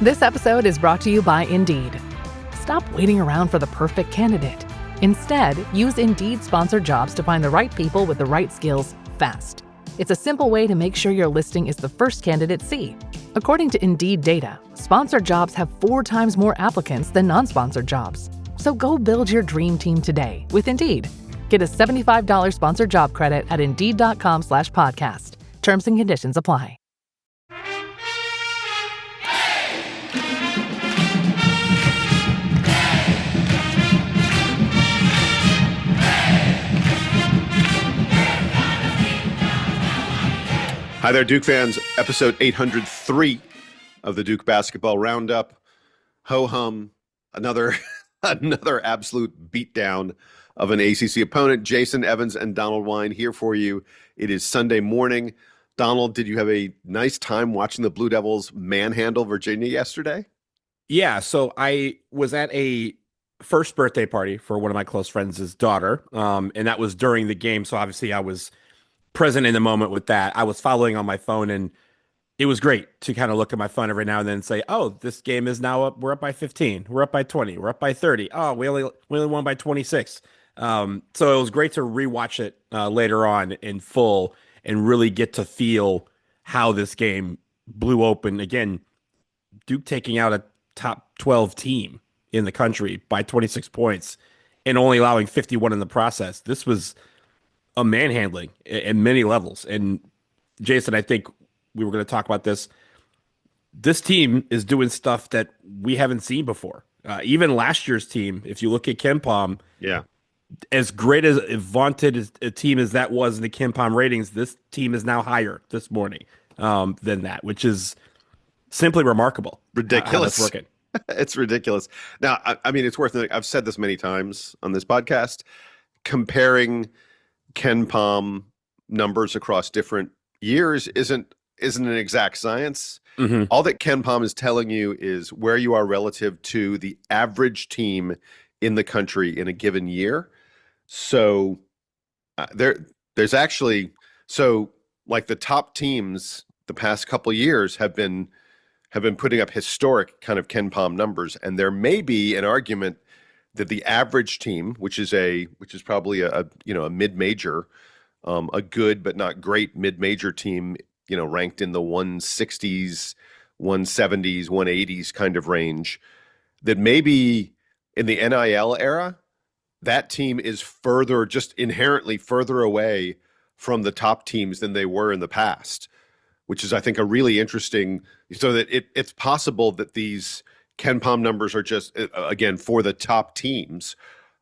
This episode is brought to you by Indeed. Stop waiting around for the perfect candidate. Instead, use Indeed sponsored jobs to find the right people with the right skills fast. It's a simple way to make sure your listing is the first candidates see. According to Indeed data, sponsored jobs have 4 times more applicants than non-sponsored jobs. So go build your dream team today with Indeed. Get a $75 sponsored job credit at Indeed.com/podcast. Terms and conditions apply. Hi there, Duke fans. Episode 803 of the Duke Basketball Roundup. Ho-hum, another absolute beatdown of an ACC opponent. Jason Evans and Donald Wine here for you. It is Sunday morning. Donald, did you have a nice time watching the Blue Devils manhandle Virginia yesterday? Yeah, so I was at a first birthday party for one of my close friends' daughter, and that was during the game, so obviously I was present in the moment with that. I was following on my phone, and it was great to kind of look at my phone every now and then and say, oh, this game is now up. We're up by 15. We're up by 20. We're up by 30. Oh, we only won by 26. So it was great to rewatch it later on in full and really get to feel how this game blew open. Again, Duke taking out a top 12 team in the country by 26 points and only allowing 51 in the process. This was a manhandling in many levels. And Jason, I think we were going to talk about this. This team is doing stuff that we haven't seen before. Even last year's team, if you look at KenPom, as great as vaunted a team as that was in the KenPom ratings, this team is now higher this morning than that, which is simply remarkable. Ridiculous. Working. It's ridiculous. Now, I mean, it's worth it. I've said this many times on this podcast, comparing KenPom numbers across different years isn't an exact science. Mm-hmm. All that KenPom is telling you is where you are relative to the average team in the country in a given year. So there's actually, so like the top teams the past couple years have been putting up historic kind of KenPom numbers, and there may be an argument that the average team, which is probably a mid-major, a good but not great mid-major team, ranked in the 160s, 170s, 180s kind of range, that maybe in the NIL era, that team is just inherently further away from the top teams than they were in the past, which is, I think, a really interesting, so that it's possible that these KenPom numbers are just, again, for the top teams,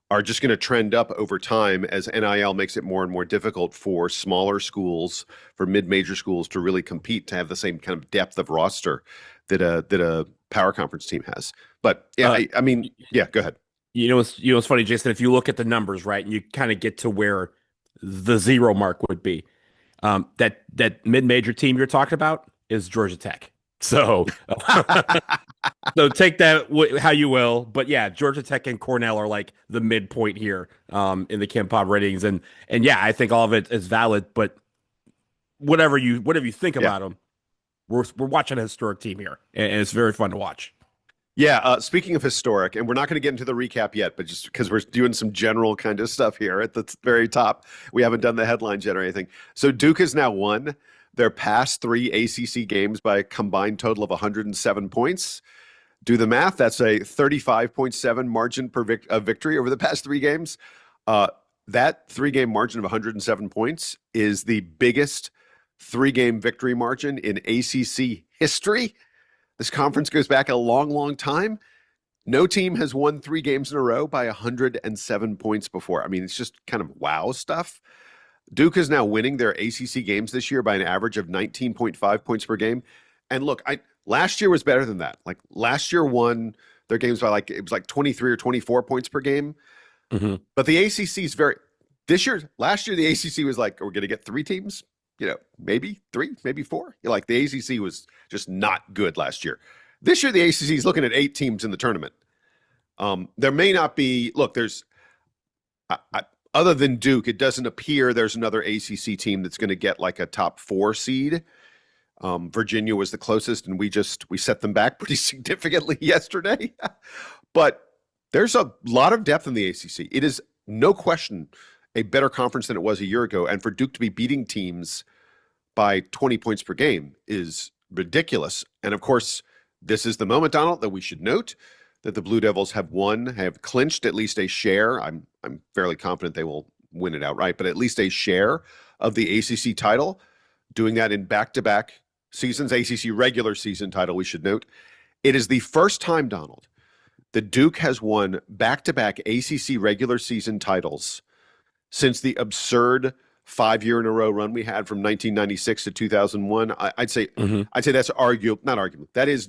are just going to trend up over time as NIL makes it more and more difficult for smaller schools, for mid-major schools to really compete, to have the same kind of depth of roster that a power conference team has. But yeah, I mean, go ahead. It's funny, Jason, if you look at the numbers, right, and you kind of get to where the zero mark would be, that mid-major team you're talking about is Georgia Tech. So, so take that how you will, but yeah, Georgia Tech and Cornell are like the midpoint here in the KenPom ratings, and yeah, I think all of it is valid. But whatever you think about them, we're watching a historic team here, and it's very fun to watch. Yeah, speaking of historic, and we're not going to get into the recap yet, but just because we're doing some general kind of stuff here at the very top, we haven't done the headlines yet or anything. So Duke has now won their past 3 ACC games by a combined total of 107 points. Do the math. That's a 35.7 margin of victory over the past 3 games. That 3-game margin of 107 points is the biggest 3-game victory margin in ACC history. This conference goes back a long, long time. No team has won 3 games in a row by 107 points before. I mean, it's just kind of wow stuff. Duke is now winning their ACC games this year by an average of 19.5 points per game. And look, last year was better than that. Like last year won their games by it was like 23 or 24 points per game. Mm-hmm. But the ACC is last year, the ACC was like, we're going to get 3 teams, maybe 3, maybe 4. Like the ACC was just not good last year. This year, the ACC is looking at 8 teams in the tournament. There may not be, other than Duke, it doesn't appear there's another ACC team that's going to get like a top 4 seed. Virginia was the closest, and we set them back pretty significantly yesterday. But there's a lot of depth in the ACC. It is no question a better conference than it was a year ago. And for Duke to be beating teams by 20 points per game is ridiculous. And of course, this is the moment, Donald, that we should note that the Blue Devils have clinched at least a share. I'm fairly confident they will win it outright, but at least a share of the ACC title, doing that in back-to-back seasons, ACC regular season title, we should note. It is the first time, Donald, that Duke has won back-to-back ACC regular season titles since the absurd 5-year in a row run we had from 1996 to 2001. I'd say that's not arguable. That is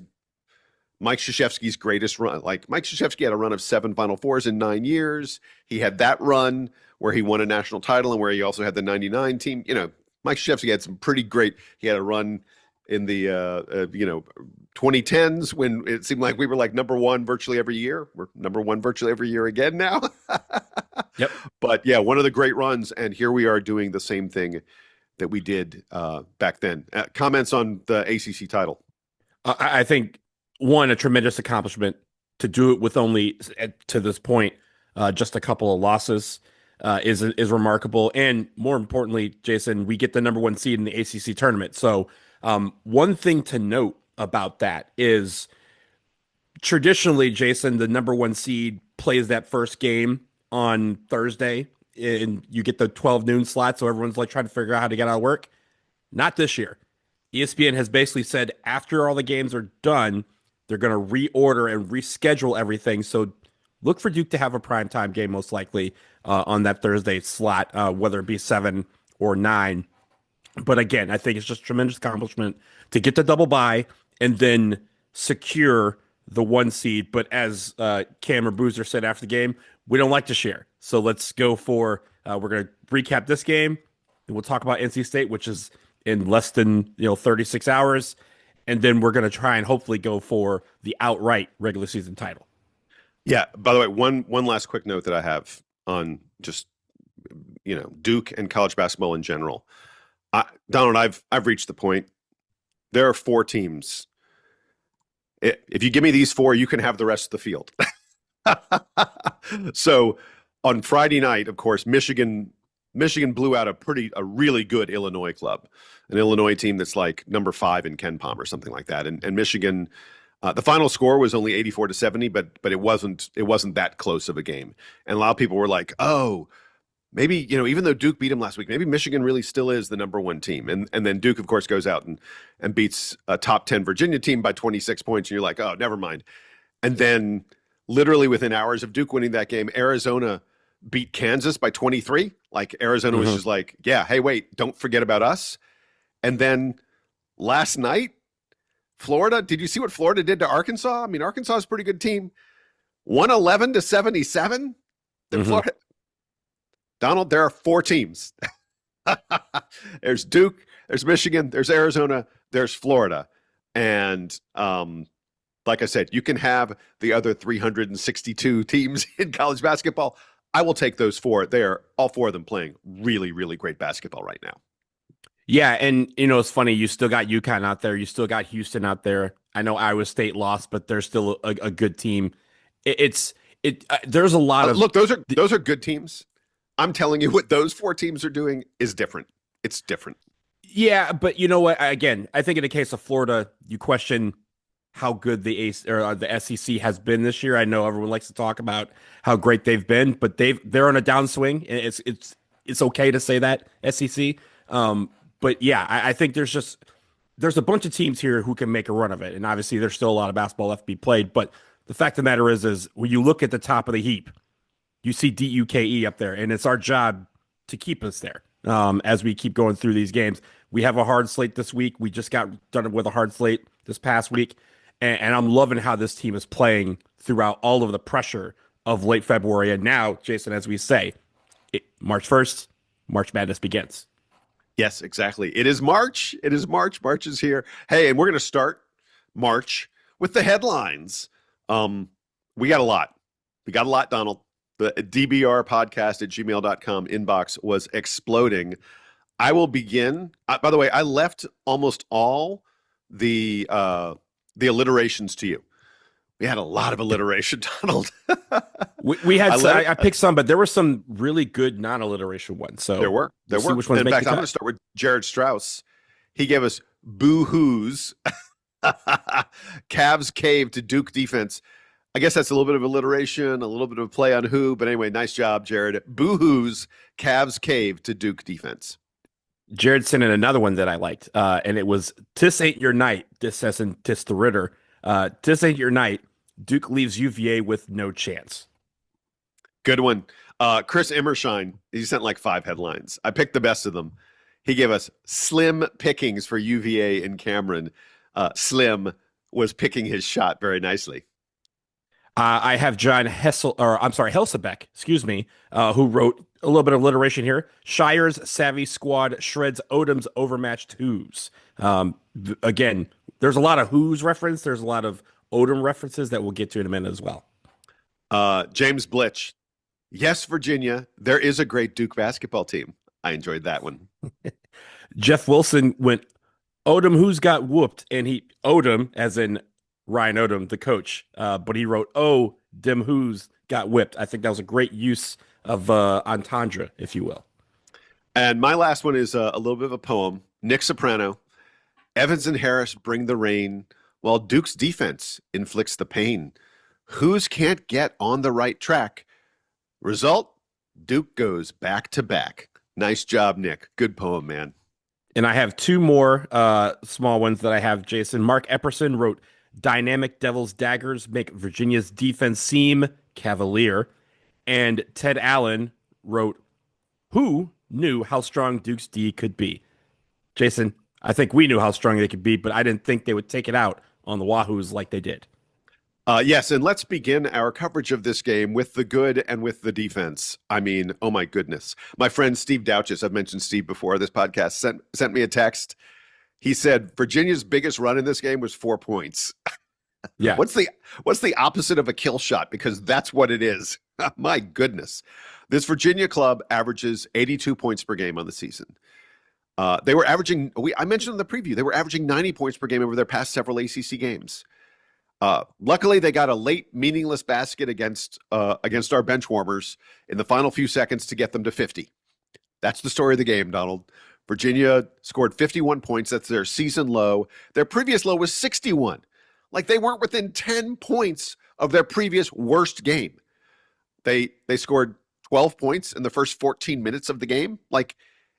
Mike Krzyzewski's greatest run. Like, Mike Krzyzewski had a run of 7 Final Fours in 9 years. He had that run where he won a national title and where he also had the 99 team. You know, Mike Krzyzewski had some pretty great, he had a run in the 2010s when it seemed like we were like number one virtually every year. We're number one virtually every year again now. Yep. But yeah, one of the great runs, and here we are doing the same thing that we did back then. Comments on the ACC title? I think, one, a tremendous accomplishment to do it with only, to this point, just a couple of losses is remarkable. And more importantly, Jason, we get the number 1 seed in the ACC tournament. So one thing to note about that is traditionally, Jason, the number 1 seed plays that first game on Thursday, and you get the 12 noon slot. So everyone's like trying to figure out how to get out of work. Not this year. ESPN has basically said after all the games are done, they're going to reorder and reschedule everything. So look for Duke to have a primetime game, most likely, on that Thursday slot, whether it be 7 or 9. But again, I think it's just a tremendous accomplishment to get the double bye and then secure the 1 seed. But as Cam or Boozer said after the game, we don't like to share. So let's go for, we're going to recap this game, and we'll talk about NC State, which is in less than 36 hours. And then we're going to try and hopefully go for the outright regular season title. Yeah. By the way, one last quick note that I have on just, Duke and college basketball in general. Donald, I've reached the point. There are 4 teams. If you give me these 4, you can have the rest of the field. So on Friday night, of course, Michigan blew out a really good Illinois club, an Illinois team that's like number 5 in Ken Palm or something like that. And Michigan, the final score was only 84-70, but it wasn't that close of a game. And a lot of people were like, oh, maybe, even though Duke beat them last week, maybe Michigan really still is the number 1 team. And then Duke, of course, goes out and beats a top 10 Virginia team by 26 points. And you're like, oh, never mind. And then literally within hours of Duke winning that game, Arizona beat Kansas by 23. Like, Arizona was just like, yeah, hey, wait, don't forget about us. And then last night, Florida, did you see what Florida did to Arkansas? I mean, Arkansas is a pretty good team. 111-77. Florida. Donald, there are 4 teams. There's Duke, there's Michigan, there's Arizona, there's Florida. And like I said, you can have the other 362 teams in college basketball. I will take those 4. They are all 4 of them playing really, really great basketball right now. Yeah, and it's funny. You still got UConn out there. You still got Houston out there. I know Iowa State lost, but they're still a good team. There's a lot of look. Those are good teams. I'm telling you, what those 4 teams are doing is different. It's different. Yeah, but you know what? Again, I think in the case of Florida, you question how good the SEC has been this year. I know everyone likes to talk about how great they've been, but they're on a downswing. It's okay to say that, SEC. But yeah, I think there's a bunch of teams here who can make a run of it, and obviously there's still a lot of basketball left to be played. But the fact of the matter is when you look at the top of the heap, you see DUKE up there, and it's our job to keep us there as we keep going through these games. We have a hard slate this week. We just got done with a hard slate this past week, and I'm loving how this team is playing throughout all of the pressure of late February. And now, Jason, as we say, March 1st, March Madness begins. Yes, exactly. It is March. It is March. March is here. Hey, and we're going to start March with the headlines. We got a lot. Donald. The DBR podcast at gmail.com inbox was exploding. I will begin. By the way, I left almost all the alliterations to you. We had a lot of alliteration, Donald. We had I picked some, but there were some really good non-alliteration ones. So there were. we'll see which ones In make fact, the I'm cut. going to start with Jared Strauss. He gave us boo-hoos. Cavs cave to Duke defense. I guess that's a little bit of alliteration, a little bit of a play on who, but anyway, nice job, Jared. Boo-hoos, Cavs cave to Duke defense. Jared sent in another one that I liked, and it was "Tis ain't your night." This as in tis the Ritter. "Tis ain't your night." Duke leaves UVA with no chance. Good one. Chris Immershine, he sent like 5 headlines. I picked the best of them. He gave us slim pickings for UVA and Cameron. Slim was picking his shot very nicely. I have Jon Helsebeck, who wrote a little bit of alliteration here. Scheyer's savvy squad shreds Odom's overmatched who's. Again, there's a lot of who's reference. There's a lot of Odom references that we'll get to in a minute as well. James Blitch. Yes, Virginia, there is a great Duke basketball team. I enjoyed that one. Jeff Wilson went, Odom who's got whooped, and Odom as in Ryan Odom, the coach, but he wrote, oh, dem who's got whipped. I think that was a great use of entendre, if you will. And my last one is a little bit of a poem. Nick Soprano. Evans and Harris bring the rain while Duke's defense inflicts the pain. Who's can't get on the right track. Result, Duke goes back to back. Nice job, Nick. Good poem, man. And I have 2 more small ones that I have, Jason. Mark Epperson wrote, dynamic Devil's daggers make Virginia's defense seem Cavalier. And Ted Allen wrote, who knew how strong Duke's D could be? Jason, I think we knew how strong they could be, but I didn't think they would take it out on the Wahoos like they did. Yes, and let's begin our coverage of this game with the good and with the defense. I mean, oh my goodness. My friend Steve Douches, I've mentioned Steve before this podcast, sent me a text. He said Virginia's biggest run in this game was 4 points. Yeah. What's the opposite of a kill shot? Because that's what it is. My goodness. This Virginia club averages 82 points per game on the season. They were averaging, I mentioned in the preview, they were averaging 90 points per game over their past several ACC games. Luckily, they got a late, meaningless basket against our bench warmers in the final few seconds to get them to 50. That's the story of the game, Donald. Virginia scored 51 points. That's their season low. Their previous low was 61. Like they weren't within 10 points of their previous worst game. They scored 12 points in the first 14 minutes of the game. Like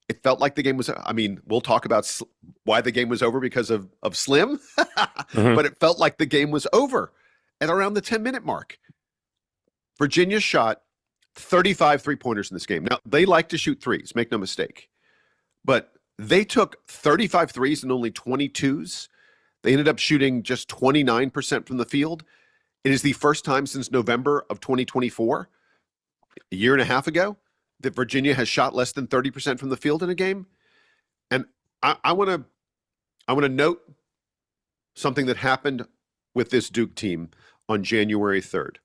it felt like the game was, I mean, we'll talk about why the game was over because of Slim, but it felt like the game was over at around the 10-minute mark. Virginia shot 35 three-pointers in this game. Now, they like to shoot threes, make no mistake, but they took 35 threes and only 22s. They ended up shooting just 29% from the field. It is the first time since November of 2024, a year and a half ago, that Virginia has shot less than 30% from the field in a game. And I want to note something that happened with this Duke team on January 3rd.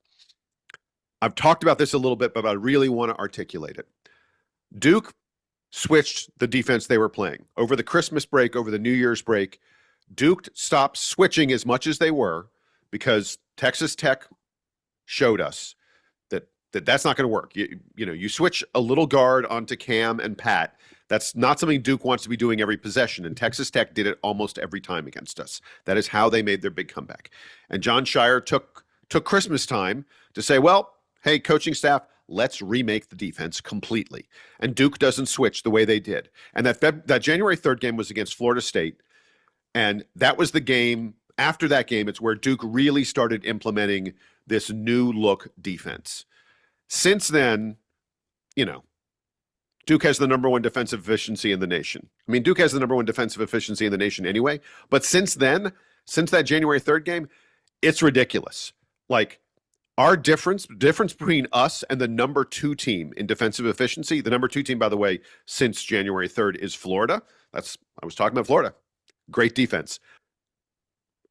I've talked about this a little bit, but I really want to articulate it. Duke switched the defense they were playing. Over the Christmas break, over the New Year's break, Duke stopped switching as much as they were because Texas Tech showed us that's not going to work. You switch a little guard onto Cam and Pat. That's not something Duke wants to be doing every possession, and Texas Tech did it almost every time against us. That is how they made their big comeback. And Jon Scheyer took Christmas time to say, well, hey, coaching staff, let's remake the defense completely. And Duke doesn't switch the way they did. And that January 3rd game was against Florida State, and that was the game. After that game, it's where Duke really started implementing this new look defense. Since then, Duke has the number 1 defensive efficiency in the nation. I mean, Duke has the number 1 defensive efficiency in the nation anyway. But since then, since that January 3rd game, it's ridiculous. Like our difference between us and the number 2 team in defensive efficiency, the number 2 team, by the way, since January 3rd is Florida. I was talking about Florida. Great defense.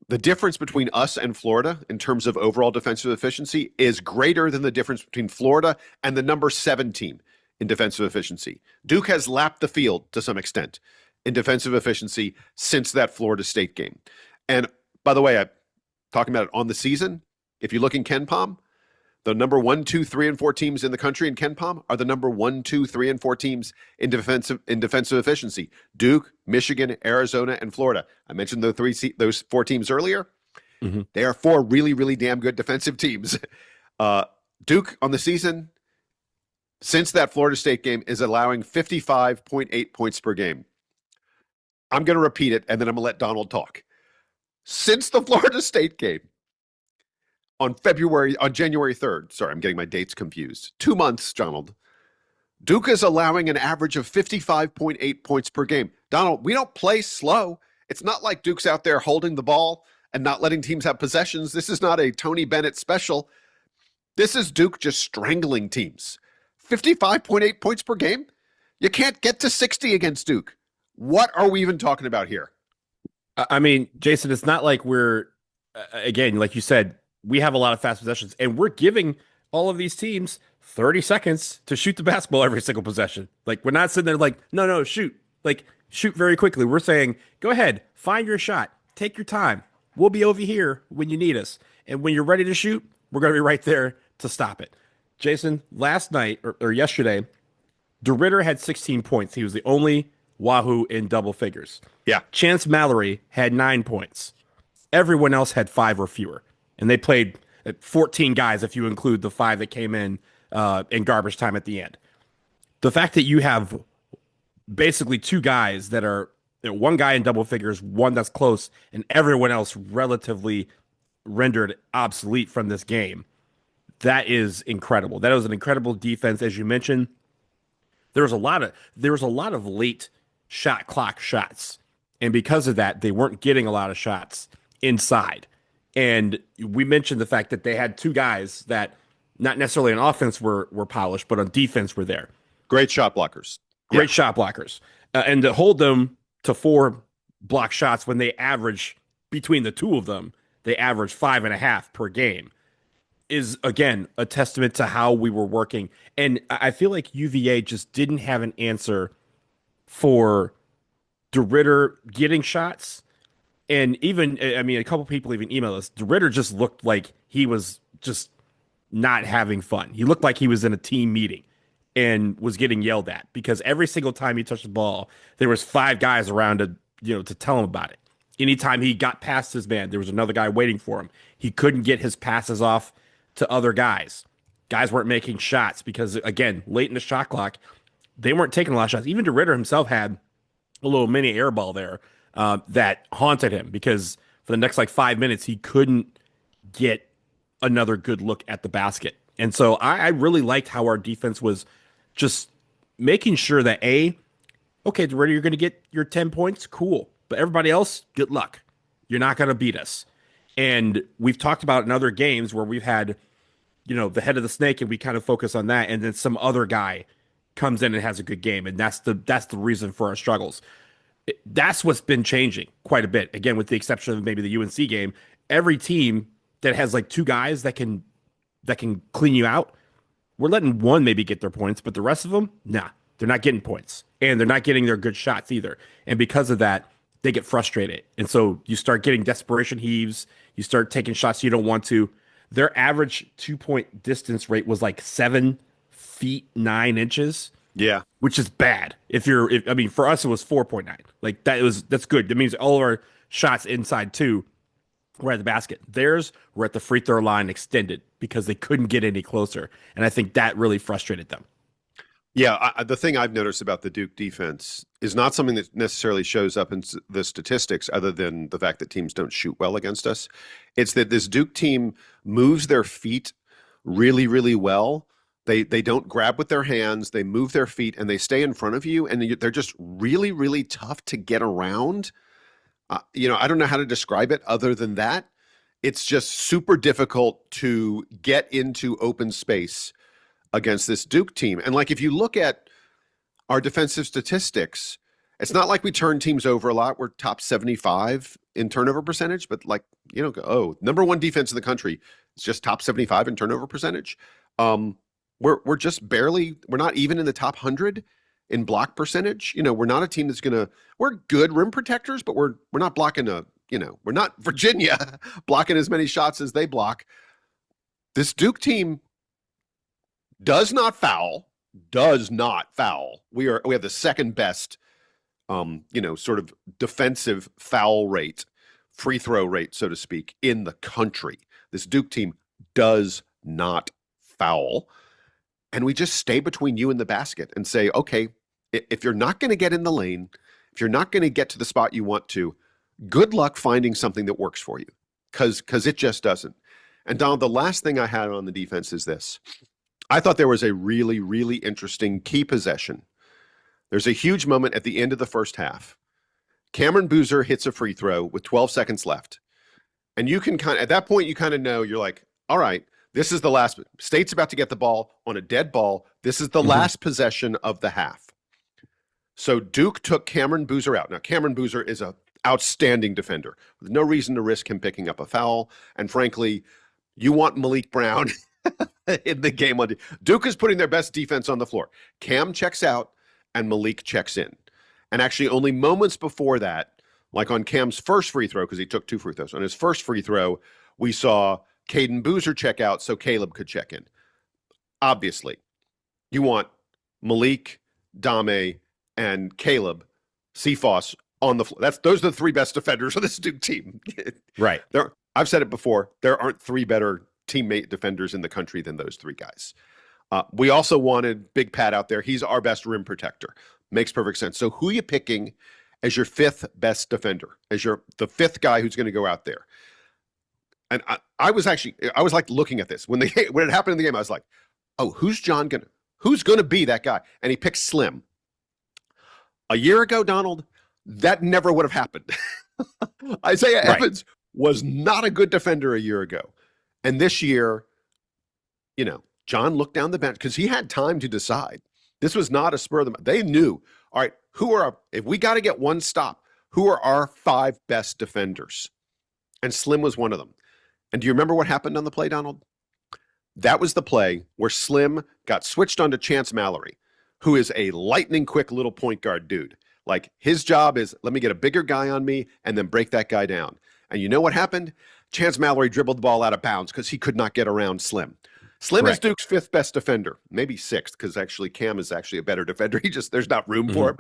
The difference between us and Florida in terms of overall defensive efficiency is greater than the difference between Florida and the number 7 team in defensive efficiency. Duke has lapped the field to some extent in defensive efficiency since that Florida State game. And by the way, I'm talking about it on the season. If you look in KenPom, the number 1, 2, 3, and 4 teams in the country in KenPom are the number 1, 2, 3, and 4 teams in defensive efficiency. Duke, Michigan, Arizona, and Florida. I mentioned those 4 teams earlier. Mm-hmm. They are 4 really, really damn good defensive teams. Duke on the season, since that Florida State game, is allowing 55.8 points per game. I'm going to repeat it, and then I'm going to let Donald talk. Since the Florida State game, on January 3rd, sorry, I'm getting my dates confused. 2 months, Donald. Duke is allowing an average of 55.8 points per game. Donald, we don't play slow. It's not like Duke's out there holding the ball and not letting teams have possessions. This is not a Tony Bennett special. This is Duke just strangling teams. 55.8 points per game? You can't get to 60 against Duke. What are we even talking about here? I mean, Jason, it's not like we're, again, like you said, we have a lot of fast possessions, and we're giving all of these teams 30 seconds to shoot the basketball every single possession. Like, we're not sitting there like, no, shoot. Like, shoot very quickly. We're saying, go ahead, find your shot. Take your time. We'll be over here when you need us. And when you're ready to shoot, we're going to be right there to stop it. Jason, last night or yesterday, DeRidder had 16 points. He was the only Wahoo in double figures. Yeah. Chance Mallory had 9 points. Everyone else had 5 or fewer. And they played 14 guys if you include the 5 that came in garbage time at the end. The fact that you have basically 2 guys that are, one guy in double figures, one that's close, and everyone else relatively rendered obsolete from this game, that is incredible. That was an incredible defense, as you mentioned. There was a lot of late shot clock shots, and because of that, they weren't getting a lot of shots inside. And we mentioned the fact that they had 2 guys that not necessarily on offense were polished, but on defense were there. Great shot blockers. Great shot blockers. And to hold them to 4 block shots when they average, between the 2 of them, they average 5.5 per game, is, again, a testament to how we were working. And I feel like UVA just didn't have an answer for DeRidder getting shots. And even, I mean, a couple people even emailed us. DeRidder just looked like he was just not having fun. He looked like he was in a team meeting and was getting yelled at because every single time he touched the ball, there was 5 guys around to tell him about it. Anytime he got past his man, there was another guy waiting for him. He couldn't get his passes off to other guys. Guys weren't making shots because, again, late in the shot clock, they weren't taking a lot of shots. Even DeRidder himself had a little mini air ball there that haunted him because for the next 5 minutes, he couldn't get another good look at the basket. And so I really liked how our defense was just making sure that, okay, DeRidder, you're going to get your 10 points. Cool. But everybody else, good luck. You're not going to beat us. And we've talked about in other games where we've had, the head of the snake and we kind of focus on that. And then some other guy comes in and has a good game. And that's the reason for our struggles. That's what's been changing quite a bit. Again, with the exception of maybe the UNC game, every team that has 2 guys that can clean you out, we're letting one maybe get their points, but the rest of them, nah, they're not getting points. And they're not getting their good shots either. And because of that, they get frustrated. And so you start getting desperation heaves. You start taking shots you don't want to. Their average 2-point distance rate was 7 feet 9 inches. Yeah. Which is bad. For us, it was 4.9. That's good. That means all of our shots inside 2 were at the basket. Theirs were at the free throw line extended because they couldn't get any closer. And I think that really frustrated them. Yeah, the thing I've noticed about the Duke defense is not something that necessarily shows up in the statistics other than the fact that teams don't shoot well against us. It's that this Duke team moves their feet really, really well. They don't grab with their hands. They move their feet, and they stay in front of you, and they're just really, really tough to get around. I don't know how to describe it other than that. It's just super difficult to get into open space against this Duke team. And if you look at our defensive statistics, it's not like we turn teams over a lot. We're top 75 in turnover percentage, but number 1 defense in the country is just top 75 in turnover percentage. we're just barely, we're not even in the top 100 in block percentage. We're not a team we're good rim protectors, but we're not blocking we're not Virginia blocking as many shots as they block. This Duke team does not foul. We have the second best sort of defensive foul rate, free throw rate, so to speak, in the country. This Duke team does not foul. And we just stay between you and the basket and say, okay, if you're not going to get in the lane, if you're not going to get to the spot you want to, good luck finding something that works for you, because it just doesn't. And Donald, the last thing I had on the defense is this. I thought there was a really, really interesting key possession. There's a huge moment at the end of the first half. Cameron Boozer hits a free throw with 12 seconds left. And you can at that point, you kind of know, you're like, all right, this is the last. State's about to get the ball on a dead ball. This is the last possession of the half. So Duke took Cameron Boozer out. Now, Cameron Boozer is an outstanding defender. There's no reason to risk him picking up a foul. And frankly, you want Malik Brown in the game. Duke is putting their best defense on the floor. Cam checks out and Malik checks in. And actually only moments before that, like on Cam's first free throw, because he took 2 free throws, on his first free throw, we saw Caden Boozer check out so Caleb could check in. Obviously, you want Malik, Dame, and Caleb, Cephas on the floor. Those are the 3 best defenders of this Duke team. Right. I've said it before. There aren't 3 better teammate defenders in the country than those 3 guys. We also wanted Big Pat out there. He's our best rim protector. Makes perfect sense. So who are you picking as your 5th best defender, as the 5th guy who's going to go out there? And I was like looking at this when it happened in the game. I was like, oh, who's going to be that guy? And he picked Slim. A year ago, Donald, that never would have happened. Isaiah Evans was not a good defender a year ago. And this year, John looked down the bench because he had time to decide. This was not a spur of the moment. They knew, all right, if we got to get one stop, who are our 5 best defenders? And Slim was one of them. And do you remember what happened on the play, Donald? That was the play where Slim got switched onto Chance Mallory, who is a lightning quick little point guard dude. Like, his job is, let me get a bigger guy on me and then break that guy down. And you know what happened? Chance Mallory dribbled the ball out of bounds because he could not get around Slim. Slim is Duke's 5th best defender, maybe 6th, because actually Cam is actually a better defender. There's not room for him.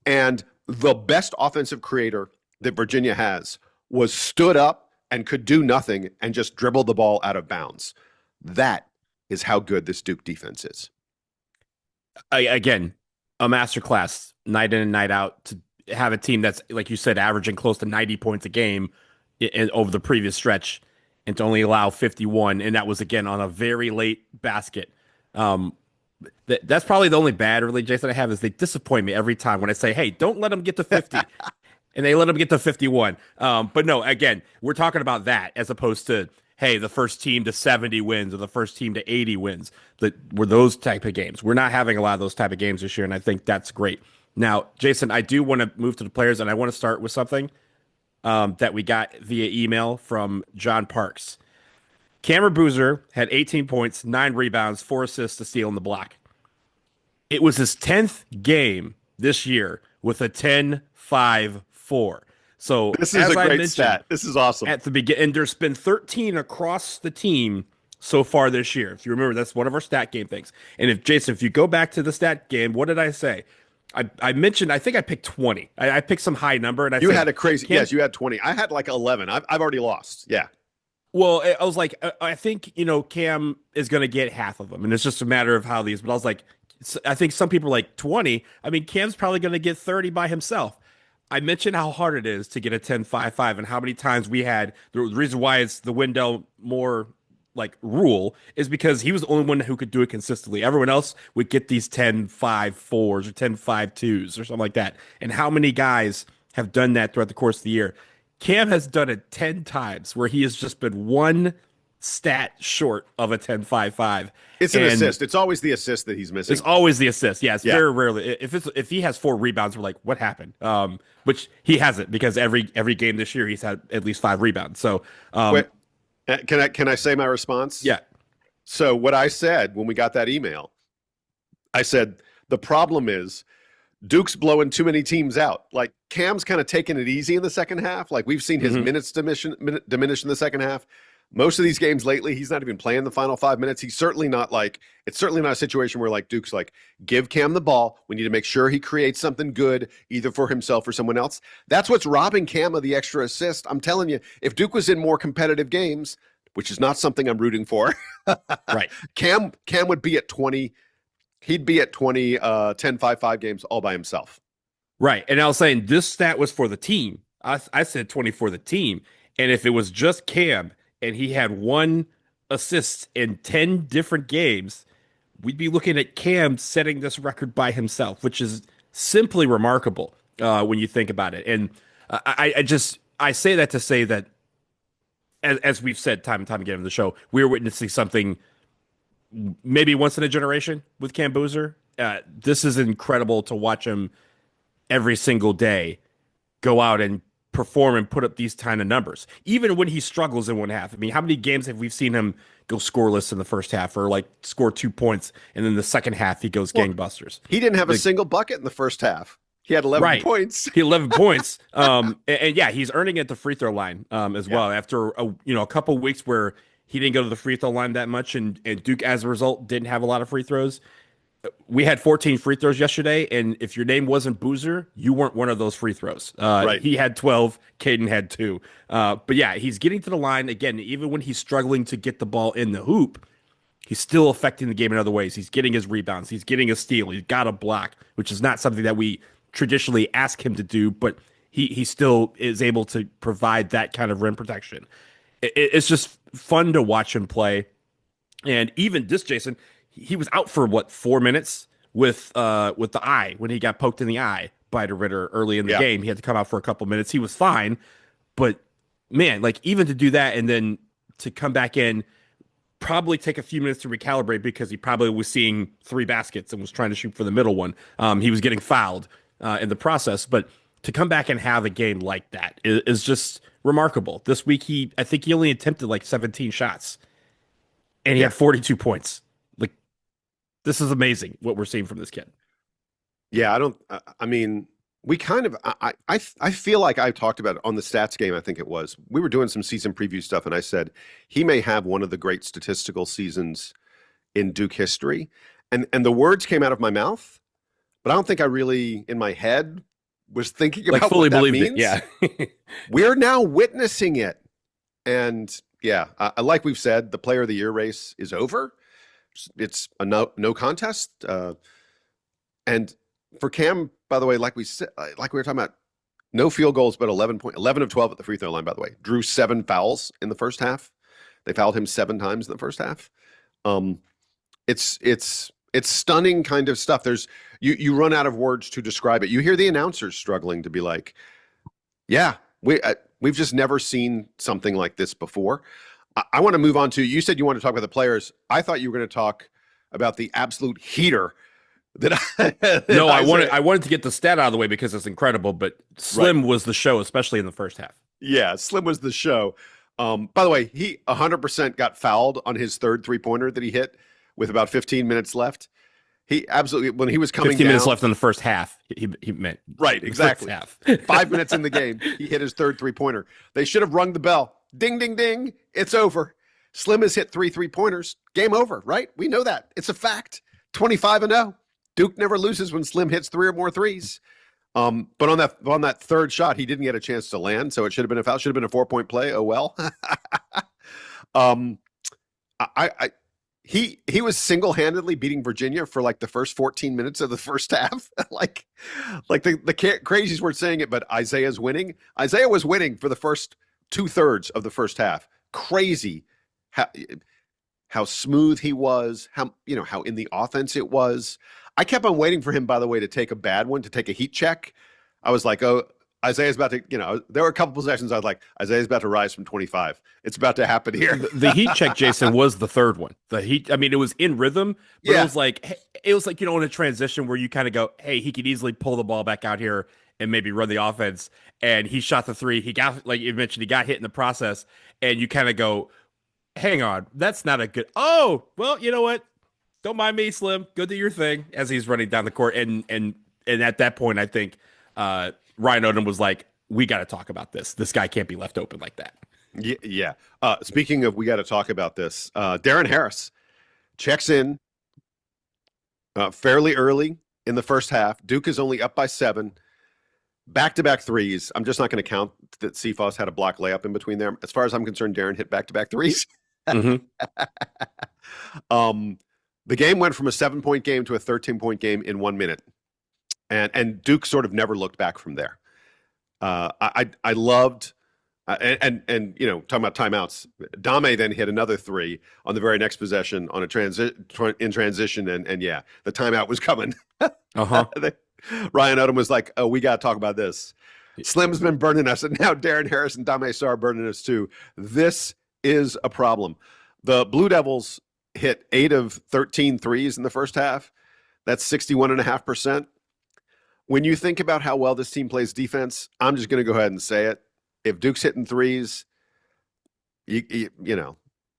And the best offensive creator that Virginia has was stood up and could do nothing and just dribbled the ball out of bounds. That is how good this Duke defense is. Again, a masterclass night in and night out to have a team that's, like you said, averaging close to 90 points a game over the previous stretch, and to only allow 51, and that was again on a very late basket. That's probably the only bad, really, Jason, I have, is they disappoint me every time when I say, hey, don't let them get to 50. And they let them get to 51. But no, again, we're talking about that as opposed to, hey, the first team to 70 wins or the first team to 80 wins. Were those type of games. We're not having a lot of those type of games this year, and I think that's great. Now, Jason, I do want to move to the players, and I want to start with something that we got via email from John Parks. Cameron Boozer had 18 points, 9 rebounds, 4 assists, a steal, and the block. It was his 10th game this year with a 10-5-4. So this is a great stat. This is awesome. At the beginning, and there's been 13 across the team so far this year. If you remember, that's one of our stat game things. And if you go back to the stat game, what did I say? I mentioned, I think I picked 20. I picked some high number. And you had a crazy, yes, you had 20. I had like 11. I've already lost. Yeah. Well, I was like, I think, Cam is going to get half of them. And it's just a matter of how but I was like, I think some people are like 20. I mean, Cam's probably going to get 30 by himself. I mentioned how hard it is to get a 10-5-5 and how many times we had, the reason why it's the Wendell Moore rule is because he was the only one who could do it consistently. Everyone else would get these 10-5-4s or 10-5-2s or something like that. And how many guys have done that throughout the course of the year? Cam has done it 10 times where he has just been one stat short of a 10-5-5. It's an assist. It's always the assist that he's missing. It's always the assist. Yeah, very rarely. If he has 4 rebounds, we're like, what happened? Which he hasn't, because every game this year he's had at least 5 rebounds. So Wait, can I say my response? Yeah. So what I said when we got that email, I said, the problem is Duke's blowing too many teams out. Like Cam's kind of taking it easy in the second half. Like we've seen his minutes diminish in the second half. Most of these games lately, he's not even playing the final 5 minutes. He's certainly not like, it's certainly not a situation where like Duke's like, give Cam the ball. We need to make sure he creates something good, either for himself or someone else. That's what's robbing Cam of the extra assist. I'm telling you, if Duke was in more competitive games, which is not something I'm rooting for, right? Cam would be at 20. He'd be at 20, 10, 5, 5 games all by himself. Right. And I was saying this stat was for the team. I said 20 for the team. And if it was just Cam and he had 1 assist in 10 different games, we'd be looking at Cam setting this record by himself, which is simply remarkable when you think about it. And I say that to say that, as we've said time and time again in the show, we're witnessing something maybe once in a generation with Cam Boozer. This is incredible to watch him every single day go out and perform and put up these kind of numbers, even when he struggles in one half. I mean, how many games have we seen him go scoreless in the first half, or like score 2 points, and then the second half he goes gangbusters? He didn't have a single bucket in the first half. He had 11 points. He had 11 points. And yeah, he's earning at the free throw line as well. After a couple weeks where he didn't go to the free throw line that much, and Duke, as a result, didn't have a lot of free throws. We had 14 free throws yesterday, and if your name wasn't Boozer, you weren't one of those free throws. He had 12, Caden had 2. But yeah, he's getting to the line again. Even when he's struggling to get the ball in the hoop, he's still affecting the game in other ways. He's getting his rebounds. He's getting a steal. He's got a block, which is not something that we traditionally ask him to do, but he still is able to provide that kind of rim protection. It's just fun to watch him play. And even this, Jason, he was out for 4 minutes with the eye, when he got poked in the eye by the Ritter early in the game. He had to come out for a couple minutes. He was fine, but man, like even to do that and then to come back in, probably take a few minutes to recalibrate, because he probably was seeing 3 baskets and was trying to shoot for the middle one. He was getting fouled in the process, but to come back and have a game like that is just remarkable. This week, I think he only attempted like 17 shots, and he had 42 points. Like, this is amazing what we're seeing from this kid. Yeah, I mean, we kind of, I feel like I talked about it on the stats game. I think it was, we were doing some season preview stuff, and I said he may have one of the great statistical seasons in Duke history. And the words came out of my mouth, but I don't think I really, in my head, was thinking about fully what that believed means. it. Yeah. We're now witnessing it. And yeah, like we've said, the player of the year race is over. It's a no contest. And for Cam, by the way, like we said, like we were talking about, no field goals, but 11 of 12 at the free throw line, by the way. Drew 7 fouls in the first half. They fouled him 7 times in the first half. It's stunning kind of stuff. You run out of words to describe it. You hear the announcers struggling to be like, yeah, we've just never seen something like this before. I want to move on to, you said you want to talk about the players. I thought you were going to talk about the absolute heater No, I wanted to get the stat out of the way because it's incredible, but Slim was the show, especially in the first half. Yeah, Slim was the show. By the way, he 100% got fouled on his third 3-pointer that he hit with about 15 minutes left. He absolutely, when he was coming 15 down, minutes left in the first half, he meant. Right, exactly. Half. 5 minutes in the game, he hit his third 3-pointer. They should have rung the bell. Ding, ding, ding. It's over. Slim has hit 3 3-pointers. Game over, right? We know that. It's a fact. 25-0. Duke never loses when Slim hits 3 or more threes. But on that third shot, he didn't get a chance to land, so it should have been a foul. Should have been a 4-point play. Oh well. He was single-handedly beating Virginia for like the first 14 minutes of the first half. like the crazies weren't saying it, but Isaiah's winning. Isaiah was winning for the first 2/3 of the first half. Crazy how smooth he was, how in the offense it was. I kept on waiting for him, by the way, to take a bad one, to take a heat check. I was like, oh, Isaiah's about to, there were a couple possessions I was like, Isaiah's about to rise from 25. It's about to happen here. The heat check, Jason, was the third one. The heat, I mean, it was in rhythm, but it was like, in a transition where you kind of go, hey, he could easily pull the ball back out here and maybe run the offense. And he shot the 3. He got, like you mentioned, he got hit in the process. And you kind of go, hang on, that's not a good. Oh, well, you know what? Don't mind me, Slim. Go do your thing as he's running down the court. And at that point, I think Ryan Odom was like, "We got to talk about this. This guy can't be left open like that." Yeah. Speaking of, we got to talk about this. Darren Harris checks in fairly early in the first half. Duke is only up by 7. Back-to-back threes. I'm just not going to count that Cephas had a block layup in between there. As far as I'm concerned, Darren hit back-to-back threes. Mm-hmm. The game went from a 7-point game to a 13-point game in 1 minute. And Duke sort of never looked back from there. I loved and you know, talking about timeouts, Dame then hit another 3 on the very next possession on a transition, and yeah, the timeout was coming. Ryan Odom was like, "Oh, we got to talk about this. Slim's been burning us, and now Darren Harris and Dame Sarr burning us too. This is a problem." The Blue Devils hit 8 of 13 threes in the first half. That's 61.5%. When you think about how well this team plays defense, I'm just going to go ahead and say it. If Duke's hitting threes, you know,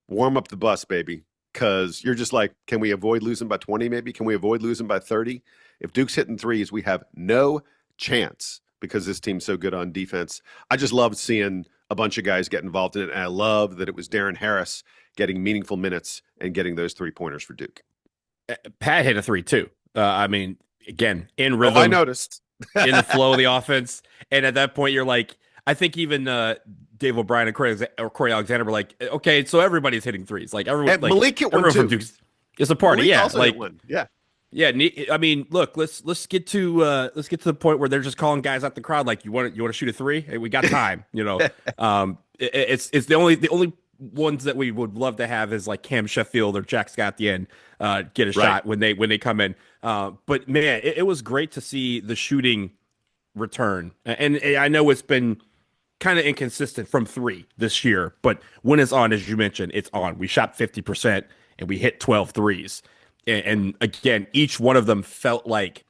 warm up the bus, baby, because you're just like, can we avoid losing by 20 maybe? Can we avoid losing by 30? If Duke's hitting threes, we have no chance because this team's so good on defense. I just loved seeing a bunch of guys get involved in it, and I love that it was Darren Harris getting meaningful minutes and getting those 3-pointers for Duke. Pat hit a 3 too. I mean, again, in rhythm. I noticed. In the flow of the offense. And at that point, you're like, I think even Dave O'Brien and Corey Alexander were like, okay, so everybody's hitting threes. Like everyone, like, Malik hit one too. It's a party. Malik yeah, also like hit one. Yeah. Yeah, I mean, look, let's get to the point where they're just calling guys out the crowd like, you want to shoot a 3? Hey, we got time, you know. It's the only ones that we would love to have is like Cam Sheffield or Jack Scott at the end get a shot when they come in. But man, it was great to see the shooting return, and I know it's been kind of inconsistent from 3 this year, but when it's on, as you mentioned, it's on. We shot 50% and we hit 12 threes. And again, each one of them felt like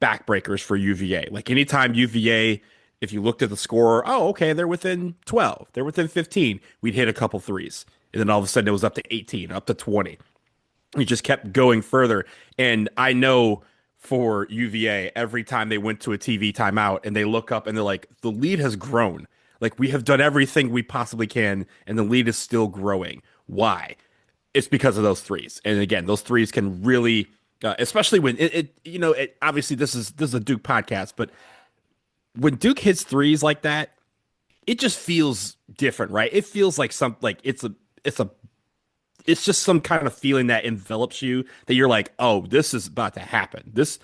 backbreakers for UVA. Like anytime UVA, if you looked at the score, oh, okay, they're within 12, they're within 15, we'd hit a couple threes. And then all of a sudden it was up to 18, up to 20. We just kept going further. And I know for UVA, every time they went to a TV timeout and they look up and they're like, the lead has grown. Like we have done everything we possibly can and the lead is still growing. Why? It's because of those threes. And again, those threes can really, especially when obviously this is a Duke podcast, but when Duke hits threes like that, it just feels different, right? It feels like it's just some kind of feeling that envelops you that you're like, oh, this is about to happen. This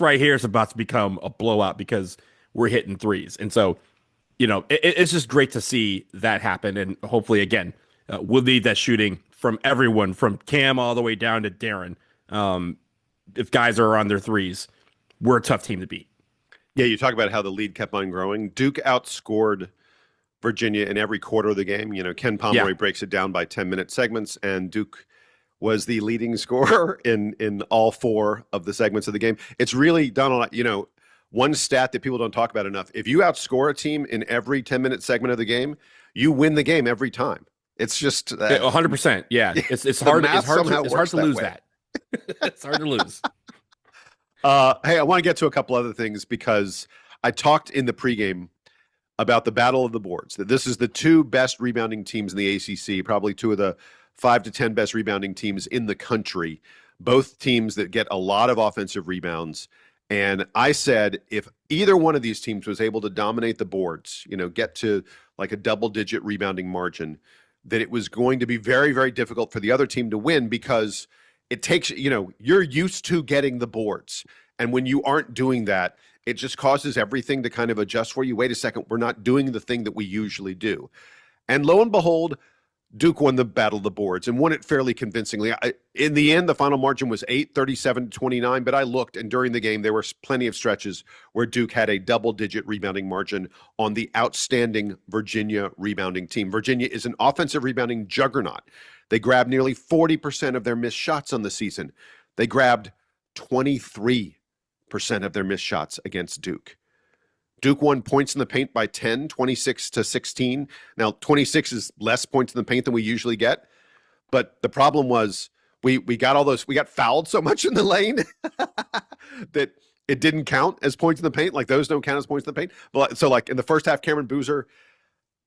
right here is about to become a blowout because we're hitting threes. And so, it's just great to see that happen. And hopefully, again, we'll need that shooting from everyone, from Cam all the way down to Darren. If guys are on their threes, we're a tough team to beat. Yeah, you talk about how the lead kept on growing. Duke outscored Virginia in every quarter of the game. Ken Pomeroy breaks it down by 10-minute segments, and Duke was the leading scorer in all 4 of the segments of the game. It's really done a lot. One stat that people don't talk about enough: if you outscore a team in every 10-minute segment of the game, you win the game every time. It's just 100%. Yeah, it's hard. It's hard to lose that. It's hard to lose. Hey, I want to get to a couple other things because I talked in the pregame about the battle of the boards. That this is the 2 best rebounding teams in the ACC, probably 2 of the 5 to 10 best rebounding teams in the country. Both teams that get a lot of offensive rebounds. And I said, if either one of these teams was able to dominate the boards, get to like a double-digit rebounding margin, that it was going to be very, very difficult for the other team to win because it takes, you're used to getting the boards. And when you aren't doing that, it just causes everything to kind of adjust for you. Wait a second, we're not doing the thing that we usually do. And lo and behold, Duke won the battle of the boards and won it fairly convincingly. In the end, the final margin was 37-29, but I looked, and during the game, there were plenty of stretches where Duke had a double-digit rebounding margin on the outstanding Virginia rebounding team. Virginia is an offensive rebounding juggernaut. They grabbed nearly 40% of their missed shots on the season. They grabbed 23% of their missed shots against Duke. Duke won points in the paint by 10, 26-16. Now, 26 is less points in the paint than we usually get, But the problem was we got fouled so much in the lane that it didn't count as points in the paint. Like those don't count as points in the paint. But so like in the first half, Cameron Boozer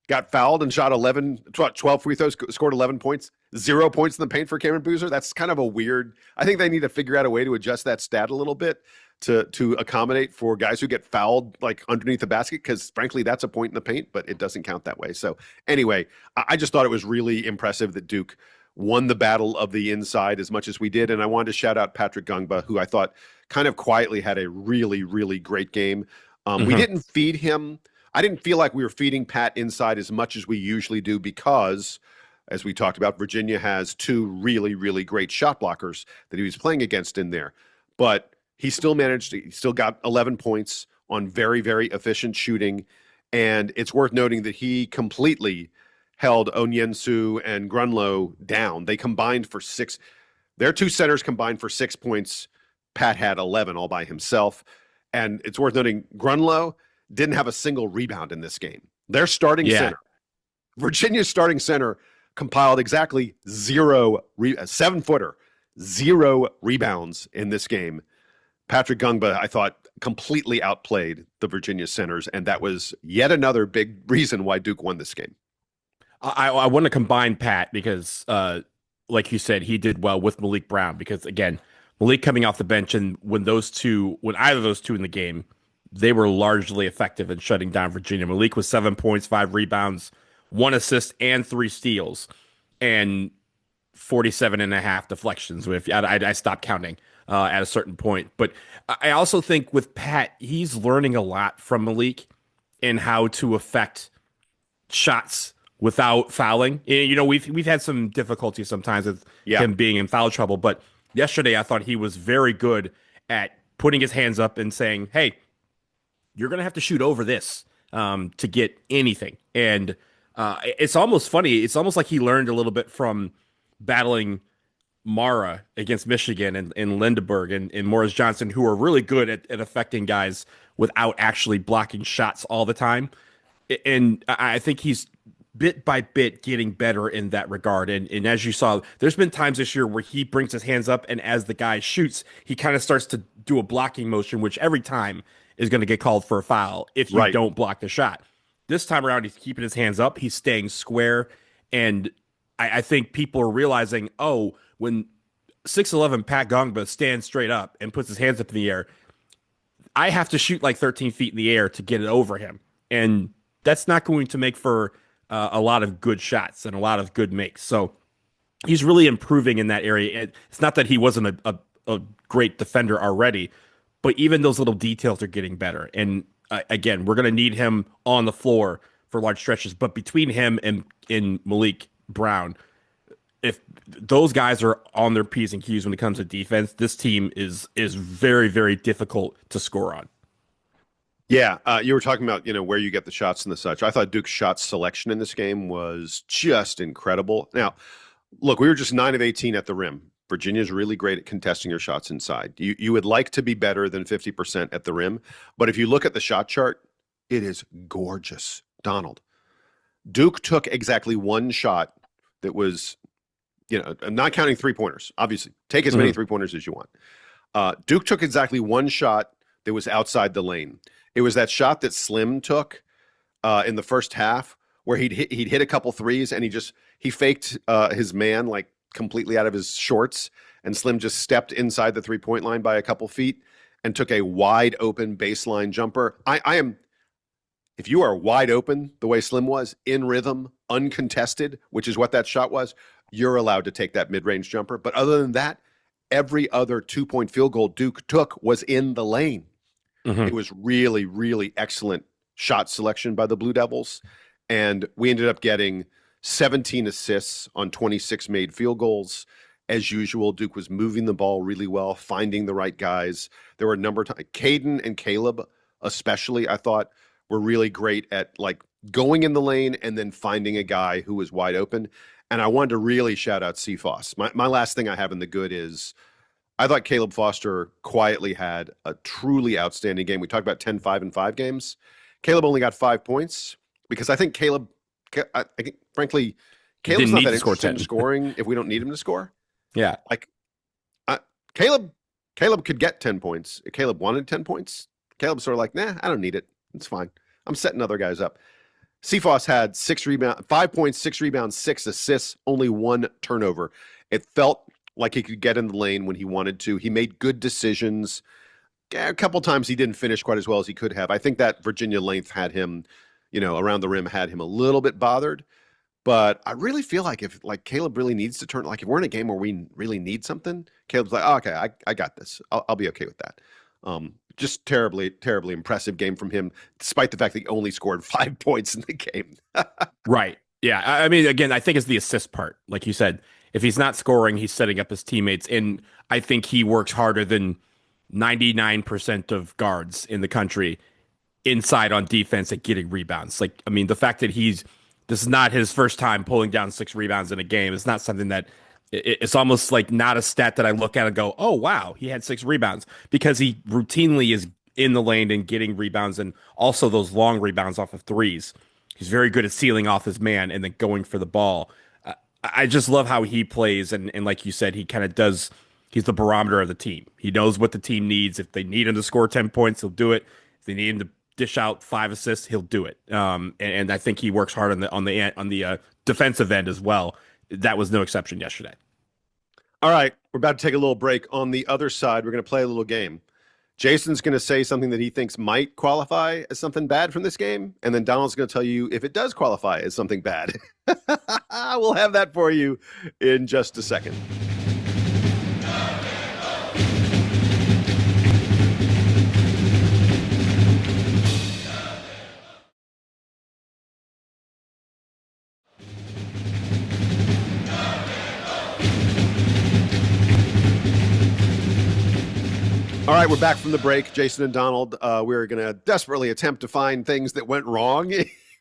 got fouled and shot 12 free throws, scored 11 points, 0 points in the paint for Cameron Boozer. That's kind of a weird, I think they need to figure out a way to adjust that stat a little bit to accommodate for guys who get fouled like underneath the basket, because frankly, that's a point in the paint, but it doesn't count that way. So anyway, I just thought it was really impressive that Duke won the battle of the inside as much as we did. And I wanted to shout out Patrick Gungba, who I thought kind of quietly had a really, really great game. We didn't feed him. I didn't feel like we were feeding Pat inside as much as we usually do because, as we talked about, Virginia has two really, really great shot blockers that he was playing against in there. But he still he still got 11 points on very, very efficient shooting. And it's worth noting that he completely held Onyensu and Grunlow down. They combined for 6. Their two centers combined for 6 points. Pat had 11 all by himself. And it's worth noting Grunlow didn't have a single rebound in this game. Their starting center, Virginia's starting center, compiled exactly 7-footer, 0 rebounds in this game. Patrick Gungba, I thought, completely outplayed the Virginia centers, and that was yet another big reason why Duke won this game. I want to combine Pat because, like you said, he did well with Malik Brown because, again, Malik coming off the bench, and when either of those two in the game, they were largely effective in shutting down Virginia. Malik was 7 points, 5 rebounds, 1 assist, and 3 steals, and 47.5 deflections. I stopped counting at a certain point. But I also think with Pat, he's learning a lot from Malik in how to affect shots without fouling. You know, we've had some difficulty sometimes with him being in foul trouble, but yesterday I thought he was very good at putting his hands up and saying, hey, you're going to have to shoot over this to get anything. And it's almost funny. It's almost like he learned a little bit from battling Mara against Michigan and Lindeberg and Morris Johnson, who are really good at affecting guys without actually blocking shots all the time. And I think he's bit by bit getting better in that regard. And as you saw, there's been times this year where he brings his hands up, and as the guy shoots, he kind of starts to do a blocking motion, which every time is going to get called for a foul if you don't block the shot. This time around, he's keeping his hands up. He's staying square. And I think people are realizing, when 6'11" Pat Gungba stands straight up and puts his hands up in the air, I have to shoot like 13 feet in the air to get it over him. And that's not going to make for a lot of good shots and a lot of good makes. So he's really improving in that area. It's not that he wasn't a great defender already, but even those little details are getting better. And again, we're going to need him on the floor for large stretches. But between him and Malik Brown, if those guys are on their P's and Q's when it comes to defense, this team is very, very difficult to score on. Yeah, you were talking about, where you get the shots and the such. I thought Duke's shot selection in this game was just incredible. Now, look, we were just 9 of 18 at the rim. Virginia's really great at contesting your shots inside. You would like to be better than 50% at the rim, but if you look at the shot chart, it is gorgeous. Donald, Duke took exactly one shot that was, I'm not counting three-pointers, obviously. Take as many three-pointers as you want. Duke took exactly one shot that was outside the lane. It was that shot that Slim took in the first half where he'd hit a couple threes and he faked his man like completely out of his shorts, and Slim just stepped inside the three-point line by a couple feet and took a wide open baseline jumper. If you are wide open the way Slim was, in rhythm, uncontested, which is what that shot was, you're allowed to take that mid-range jumper. But other than that, every other 2-point field goal Duke took was in the lane. It was really, really excellent shot selection by the Blue Devils. And we ended up getting 17 assists on 26 made field goals. As usual, Duke was moving the ball really well, finding the right guys. There were a number of times. Caden and Caleb, especially, I thought, were really great at like going in the lane and then finding a guy who was wide open. And I wanted to really shout out CFOS. My last thing I have in the good is I thought Caleb Foster quietly had a truly outstanding game. We talked about 10, 5, and 5 games. Caleb only got 5 points because I think frankly, Caleb's Didn't not need that to score interested 10. in scoring if we don't need him to score. Yeah. Like, Caleb could get 10 points. If Caleb wanted 10 points, Caleb's sort of like, nah, I don't need it. It's fine. I'm setting other guys up. Cephas had 5 points, 6 rebounds, 6 assists, only 1 turnover. It felt like he could get in the lane when he wanted to. He made good decisions. A couple times he didn't finish quite as well as he could have. I think that Virginia length had him, around the rim, had him a little bit bothered. But I really feel like if Caleb really needs to turn, like if we're in a game where we really need something, Caleb's like, oh, okay, I got this. I'll be okay with that. Just terribly, terribly impressive game from him, despite the fact that he only scored 5 points in the game. Right. Yeah. I mean, again, I think it's the assist part. Like you said, if he's not scoring, he's setting up his teammates. And I think he works harder than 99% of guards in the country inside on defense at getting rebounds. Like, I mean, the fact that this is not his first time pulling down 6 rebounds in a game. It's not something that it's almost like not a stat that I look at and go, oh, wow, he had 6 rebounds, because he routinely is in the lane and getting rebounds, and also those long rebounds off of threes. He's very good at sealing off his man and then going for the ball. I just love how he plays. And like you said, he kind of does. He's the barometer of the team. He knows what the team needs. If they need him to score 10 points, he'll do it. If they need him to dish out 5 assists, he'll do it. And I think he works hard on the defensive end as well. That was no exception yesterday. All right, we're about to take a little break. On the other side, we're going to play a little game. Jason's going to say something that he thinks might qualify as something bad from this game, and then Donald's going to tell you if it does qualify as something bad. We'll have that for you in just a second. All right, we're back from the break. Jason and Donald, we're going to desperately attempt to find things that went wrong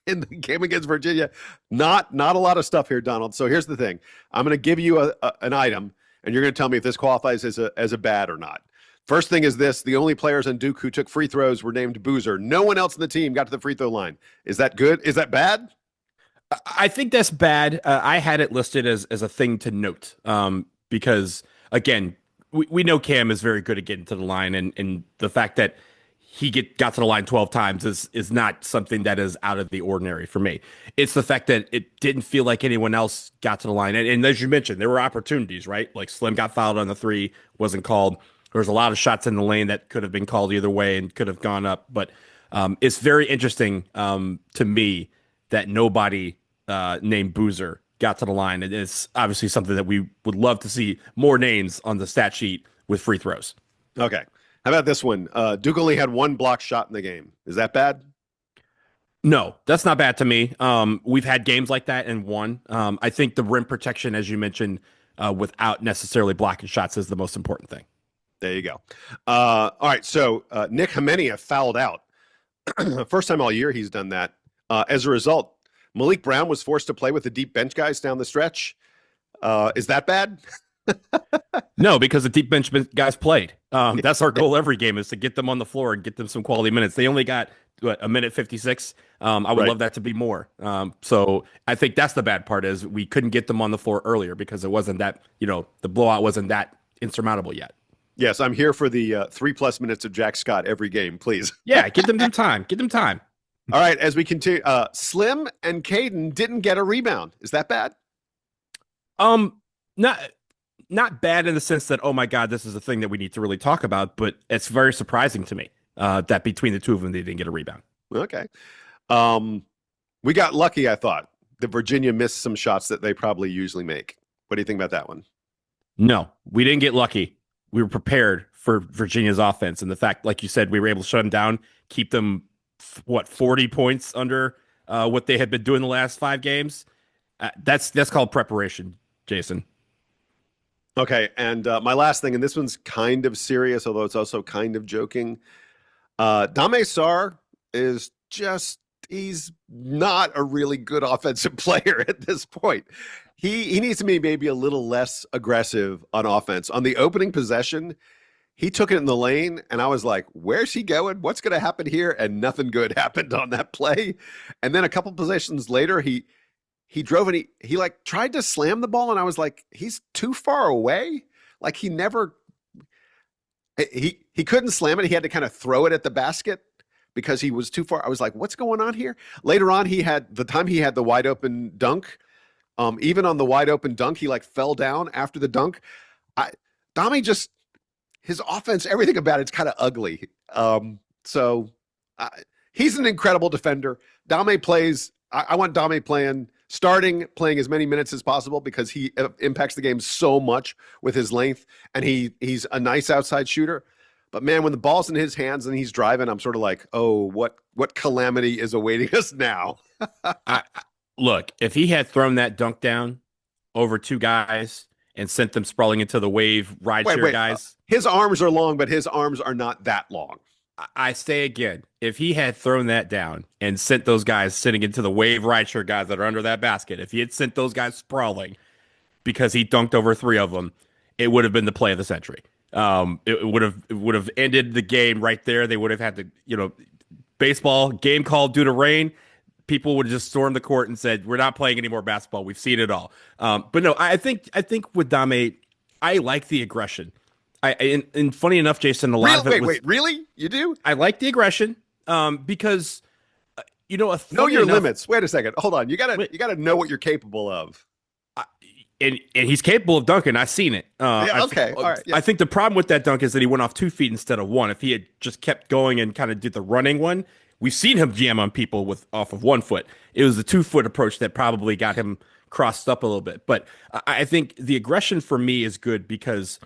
in the game against Virginia. Not a lot of stuff here, Donald. So here's the thing. I'm going to give you an item, and you're going to tell me if this qualifies as a bad or not. First thing is this. The only players on Duke who took free throws were named Boozer. No one else in the team got to the free throw line. Is that good? Is that bad? I think that's bad. I had it listed as a thing to note, because, again, we know Cam is very good at getting to the line, and the fact that he got to the line 12 times is not something that is out of the ordinary for me. It's the fact that it didn't feel like anyone else got to the line. And as you mentioned, there were opportunities, right? Like Slim got fouled on the 3, wasn't called. There was a lot of shots in the lane that could have been called either way and could have gone up. But it's very interesting to me that nobody named Boozer got to the line. And it's obviously something that we would love to see more names on the stat sheet with free throws. Okay. How about this one? Duke only had 1 block shot in the game. Is that bad? No, that's not bad to me. We've had games like that and won. I think the rim protection, as you mentioned, without necessarily blocking shots is the most important thing. There you go. All right. So Nick Hemenia fouled out. First time all year he's done that. As a result, Malik Brown was forced to play with the deep bench guys down the stretch. Is that bad? No, because the deep bench guys played. That's our goal every game, is to get them on the floor and get them some quality minutes. They only got a minute 56. I would love that to be more. So I think that's the bad part, is we couldn't get them on the floor earlier because it wasn't that, the blowout wasn't that insurmountable yet. Yes, I'm here for the 3+ minutes of Jack Scott every game, please. Yeah, give them time. Give them time. All right, as we continue, Slim and Caden didn't get a rebound. Is that bad? Not bad in the sense that, oh my God, this is a thing that we need to really talk about, but it's very surprising to me that between the two of them, they didn't get a rebound. Okay. We got lucky, I thought. That Virginia missed some shots that they probably usually make. What do you think about that one? No, we didn't get lucky. We were prepared for Virginia's offense, and the fact, like you said, we were able to shut them down, keep them 40 points under what they had been doing the last 5 games. That's called preparation, Jason. Okay, and my last thing, and this one's kind of serious, although it's also kind of joking. Dame Sarr is he's not a really good offensive player at this point. He needs to be maybe a little less aggressive on offense. On the opening possession, he took it in the lane, and I was like, where's he going? What's going to happen here? And nothing good happened on that play. And then a couple possessions later, he he drove and he like tried to slam the ball, and I was like, he's too far away. Like he couldn't slam it. He had to kind of throw it at the basket because he was too far. I was like, what's going on here? Later on, he had the wide open dunk. Even on the wide open dunk, he like fell down after the dunk. Dame just, his offense, everything about it's kind of ugly. He's an incredible defender. Dame plays. I want Dame playing as many minutes as possible because he impacts the game so much with his length, and he's a nice outside shooter. But man, when the ball's in his hands and he's driving, I'm sort of like, oh, what calamity is awaiting us now? Look, if he had thrown that dunk down over two guys and sent them sprawling into the wave rideshare guys. His arms are long, but his arms are not that long. I say again, if he had thrown that down and sent those guys sitting into the wave rideshare guys that are under that basket, if he had sent those guys sprawling because he dunked over three of them, it would have been the play of the century. It would have ended the game right there. They would have had to, baseball game called due to rain. People would have just stormed the court and said, "We're not playing any more basketball. We've seen it all." But no, I think with Dame, I like the aggression. And funny enough, Jason, a lot of it was, wait, really? You do? I like the aggression because know your limits. Wait a second. Hold on. You gotta know what you're capable of. And he's capable of dunking. I've seen it. Okay. All right. Yeah. I think the problem with that dunk is that he went off 2 feet instead of one. If he had just kept going and kind of did the running one, we've seen him jam on people off of 1 foot. It was the 2 foot approach that probably got him crossed up a little bit. But I think the aggression for me is good because,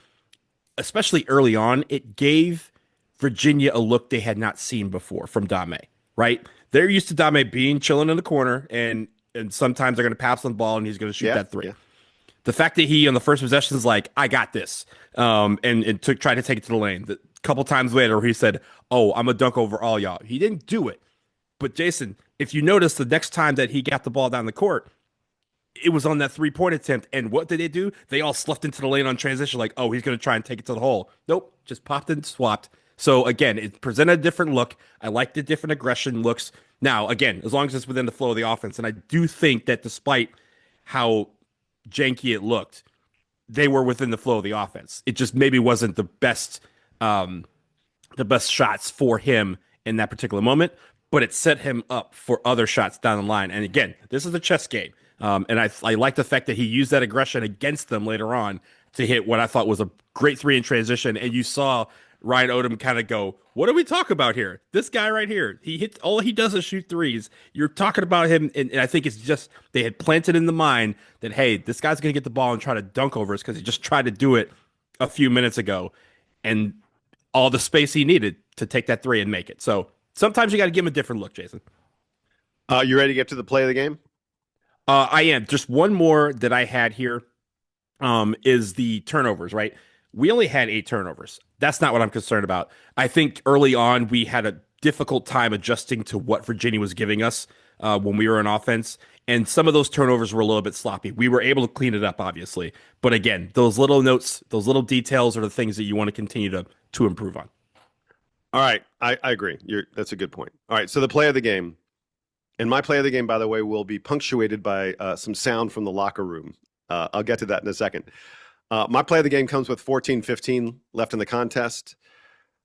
especially early on, it gave Virginia a look they had not seen before from Dame, right? They're used to Dame being chilling in the corner, and sometimes they're going to pass on the ball and he's going to shoot that three. Yeah. The fact that he, on the first possession, is like, I got this, and tried to take it to the lane. A couple times later, he said, oh, I'm going to dunk over all y'all. He didn't do it. But, Jason, if you notice, the next time that he got the ball down the court, it was on that three-point attempt. And what did they do? They all sloughed into the lane on transition like, oh, he's going to try and take it to the hole. Nope, just popped and swapped. So, again, it presented a different look. I like the different aggression looks. Now, again, as long as it's within the flow of the offense. And I do think that despite how janky it looked, they were within the flow of the offense. It just maybe wasn't the best shots for him in that particular moment, but it set him up for other shots down the line. And again, this is a chess game. And I like the fact that he used that aggression against them later on to hit what I thought was a great three in transition. And you saw Ryan Odom kind of go, what do we talk about here? This guy right here, all he does is shoot threes. You're talking about him, and I think it's just they had planted in the mind that, hey, this guy's going to get the ball and try to dunk over us because he just tried to do it a few minutes ago, and all the space he needed to take that three and make it. So sometimes you got to give him a different look, Jason. You ready to get to the play of the game? I am. Just one more that I had here is the turnovers, right? We only had 8 turnovers. That's not what I'm concerned about. I think early on we had a difficult time adjusting to what Virginia was giving us when we were in offense. And some of those turnovers were a little bit sloppy. We were able to clean it up, obviously. But again, those little notes, those little details are the things that you want to continue to improve on. All right. I agree. That's a good point. All right. So the play of the game. And my play of the game, by the way, will be punctuated by some sound from the locker room. I'll get to that in a second. My play of the game comes with 14-15 left in the contest.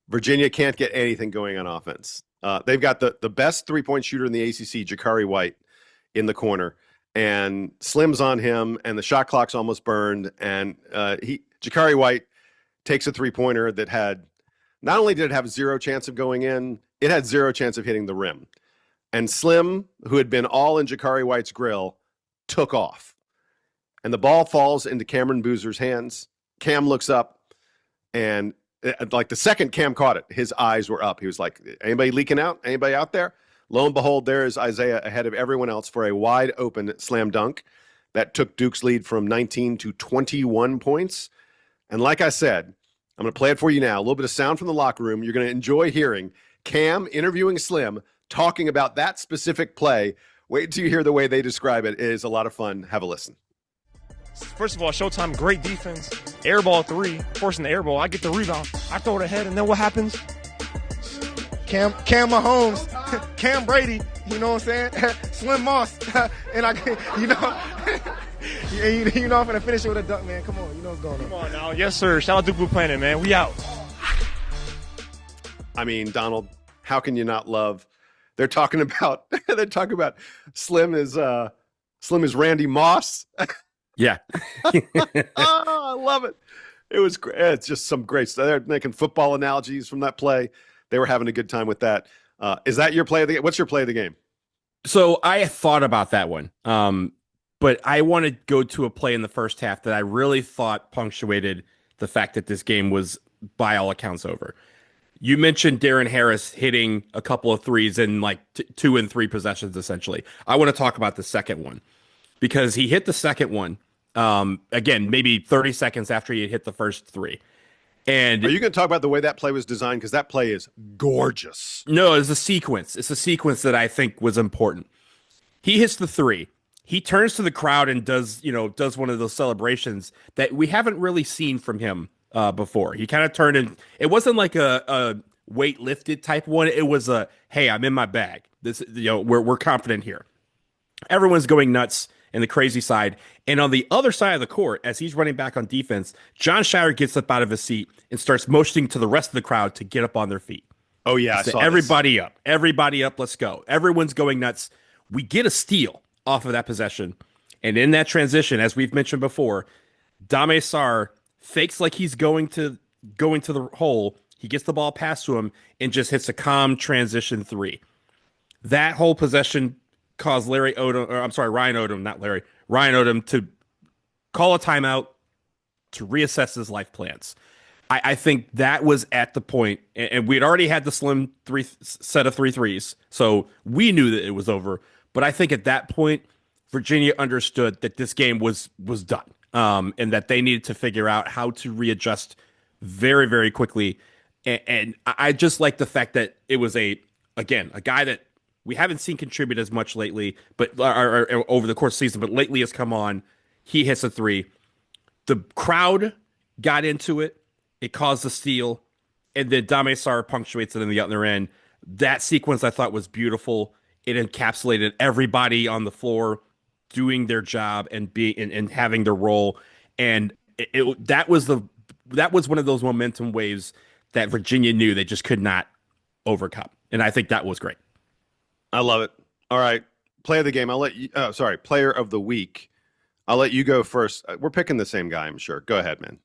Virginia can't get anything going on offense. They've got the best three-point shooter in the ACC, Jakari White, in the corner. And Slim's on him, and the shot clock's almost burned. And Jakari White takes a three-pointer that had – not only did it have 0 chance of going in, it had 0 chance of hitting the rim. And Slim, who had been all in Jakari White's grill, took off. And the ball falls into Cameron Boozer's hands. Cam looks up, and like the second Cam caught it, his eyes were up. He was like, anybody leaking out? Anybody out there? Lo and behold, there is Isaiah ahead of everyone else for a wide open slam dunk that took Duke's lead from 19 to 21 points. And like I said, I'm going to play it for you now. A little bit of sound from the locker room. You're going to enjoy hearing Cam interviewing Slim, talking about that specific play. Wait until you hear the way they describe it. It is a lot of fun. Have a listen. First of all, Showtime, great defense. Airball 3, forcing the airball. I get the rebound. I throw it ahead, and then what happens? Cam Mahomes, Cam Brady, you know what I'm saying? Slim Moss, and I, you know, you know I'm gonna finish it with a dunk, man. Come on, you know what's going on. Come on now. Yes, sir. Shout out to Blue Planet, man. We out. I mean, Donald, how can you not love? They're talking about Slim is Randy Moss. Yeah. I love it. It was great. It's just some great stuff. They're making football analogies from that play. They were having a good time with that. Is that your play of the game? What's your play of the game? So I thought about that one. But I want to go to a play in the first half that I really thought punctuated the fact that this game was, by all accounts, over. You mentioned Darren Harris hitting a couple of threes in like 2 and 3 possessions, essentially. I want to talk about the second one because he hit the second one, again, maybe 30 seconds after he had hit the first 3. And are you going to talk about the way that play was designed? Because that play is gorgeous. No, it's a sequence. It's a sequence that I think was important. He hits the 3. He turns to the crowd and does one of those celebrations that we haven't really seen from him before. He kind of turned and it wasn't like a weight lifted type one. It was a, hey, I'm in my bag. This, we're confident here. Everyone's going nuts in the crazy side. And on the other side of the court, as he's running back on defense, Jon Scheyer gets up out of his seat and starts motioning to the rest of the crowd to get up on their feet. Oh yeah, so everybody up, let's go. Everyone's going nuts. We get a steal off of that possession. And in that transition, as we've mentioned before, Dame Sarr fakes like he's going to the hole. He gets the ball passed to him and just hits a calm transition 3. That whole possession caused Ryan Odom to call a timeout to reassess his life plans. I think that was at the point, and we had already had the slim set of 3 threes, so we knew that it was over. But I think at that point, Virginia understood that this game was done, and that they needed to figure out how to readjust very, very quickly. And I just like the fact that it was a guy that we haven't seen contribute as much lately, but or over the course of the season, but lately has come on. He hits a 3. The crowd got into it. It caused a steal, and then Dame Sarr punctuates it in the other end. That sequence I thought was beautiful. It encapsulated everybody on the floor doing their job and having their role, and that was one of those momentum waves that Virginia knew they just could not overcome, and I think that was great. I love it. All right, play of the game. Player of the week. I'll let you go first. We're picking the same guy, I'm sure. Go ahead, man.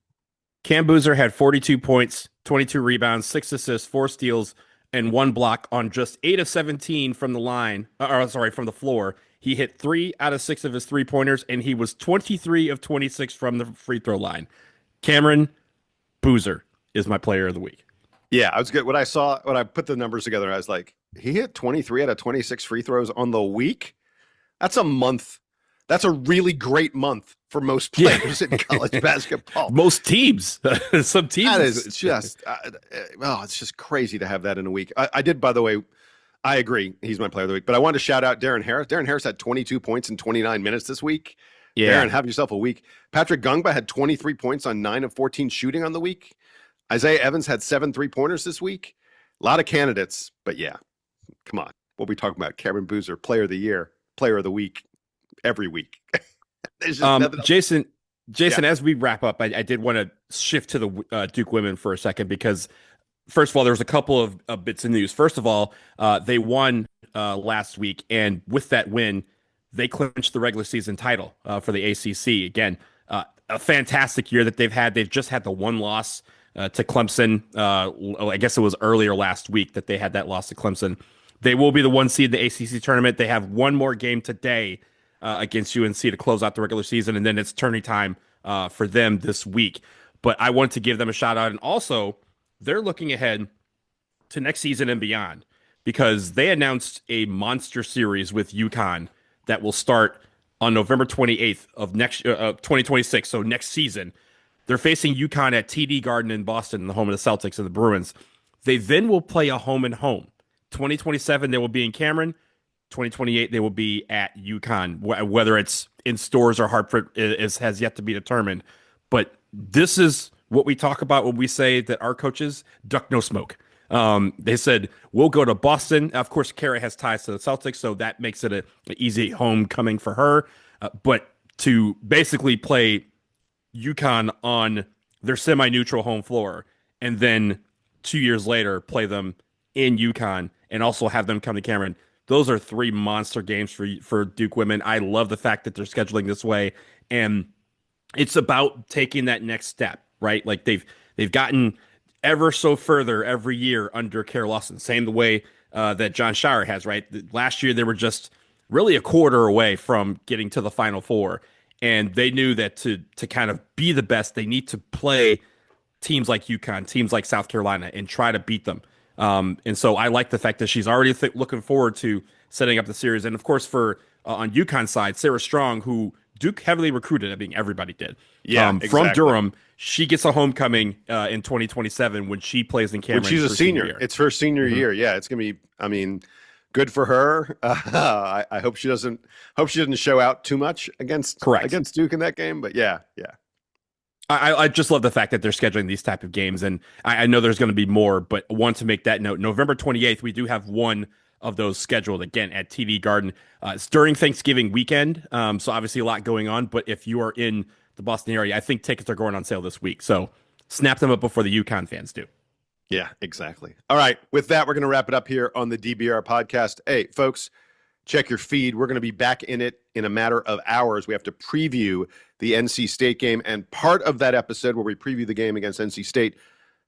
Cam Boozer had 42 points, 22 rebounds, 6 assists, 4 steals, and 1 block on just 8 of 17 from from the floor. He hit 3 out of 6 of his 3-pointers, and he was 23 of 26 from the free throw line. Cameron Boozer is my player of the week. Yeah, I was good. When I put the numbers together, I was like, he hit 23 out of 26 free throws on the week? That's a month. That's a really great month for most players in college basketball. Most teams. Some teams. That is just, it's just crazy to have that in a week. I did, by the way, I agree. He's my player of the week. But I wanted to shout out Darren Harris. Darren Harris had 22 points in 29 minutes this week. Yeah. Darren, have yourself a week. Patrick Gungba had 23 points on 9 of 14 shooting on the week. Isaiah Evans had 7 3-pointers this week. A lot of candidates. But yeah, come on. What are we talking about? Cameron Boozer, player of the year, player of the week, every week. Jason, as we wrap up, I did want to shift to the Duke women for a second because, first of all, there was a couple of bits of news. First of all, they won last week, and with that win, they clinched the regular season title for the ACC. Again, a fantastic year that they've had. They've just had the one loss to Clemson. I guess it was earlier last week that they had that loss to Clemson. They will be the 1 seed in the ACC tournament. They have one more game today against UNC to close out the regular season, and then it's tourney time for them this week. But I want to give them a shout out, and also they're looking ahead to next season and beyond because they announced a monster series with UConn that will start on November 28th of 2026, so next season. They're facing UConn at TD Garden in Boston, the home of the Celtics and the Bruins. They then will play a home and home. 2027, they will be in Cameron. 2028, they will be at UConn. Whether it's in Stores or Hartford has yet to be determined. But this is what we talk about when we say that our coaches duck no smoke. They said, we'll go to Boston. Of course, Kara has ties to the Celtics, so that makes it an easy homecoming for her. But to basically play UConn on their semi-neutral home floor and then 2 years later play them in UConn and also have them come to Cameron, those are 3 monster games for Duke women. I love the fact that they're scheduling this way, and it's about taking that next step, right? Like they've gotten ever so further every year under Kara Lawson, same the way that Jon Scheyer has, right? Last year they were just really a quarter away from getting to the Final Four, and they knew that to kind of be the best, they need to play teams like UConn, teams like South Carolina, and try to beat them. And so I like the fact that she's already looking forward to setting up the series. And of course, for on UConn's side, Sarah Strong, who Duke heavily recruited, I mean, everybody did. Exactly. From Durham, she gets a homecoming in 2027 when she plays in Cameron. When she's a senior. It's her senior year. Yeah, it's going to be, I mean, good for her. I hope she doesn't show out too much against Duke in that game. But yeah. I just love the fact that they're scheduling these type of games, and I know there's going to be more, but want to make that note. November 28th, we do have one of those scheduled again at TD Garden. It's during Thanksgiving weekend, so obviously a lot going on. But if you are in the Boston area, I think tickets are going on sale this week, so snap them up before the UConn fans do. Yeah, exactly. All right, with that, we're going to wrap it up here on the DBR podcast. Hey, folks, check your feed. We're going to be back in it in a matter of hours. We have to preview the NC State game, and part of that episode where we preview the game against NC State,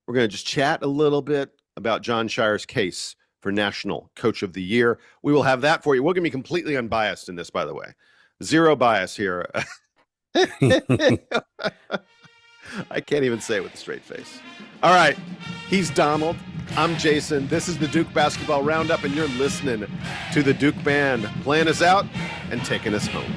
we're going to just chat a little bit about Jon Scheyer's case for National Coach of the Year. We will have that for you. We're going to be completely unbiased in this, by the way. Zero bias here. I can't even say it with a straight face. All right, he's Donald. I'm Jason. This is the Duke Basketball Roundup, and you're listening to the Duke Band playing us out and taking us home.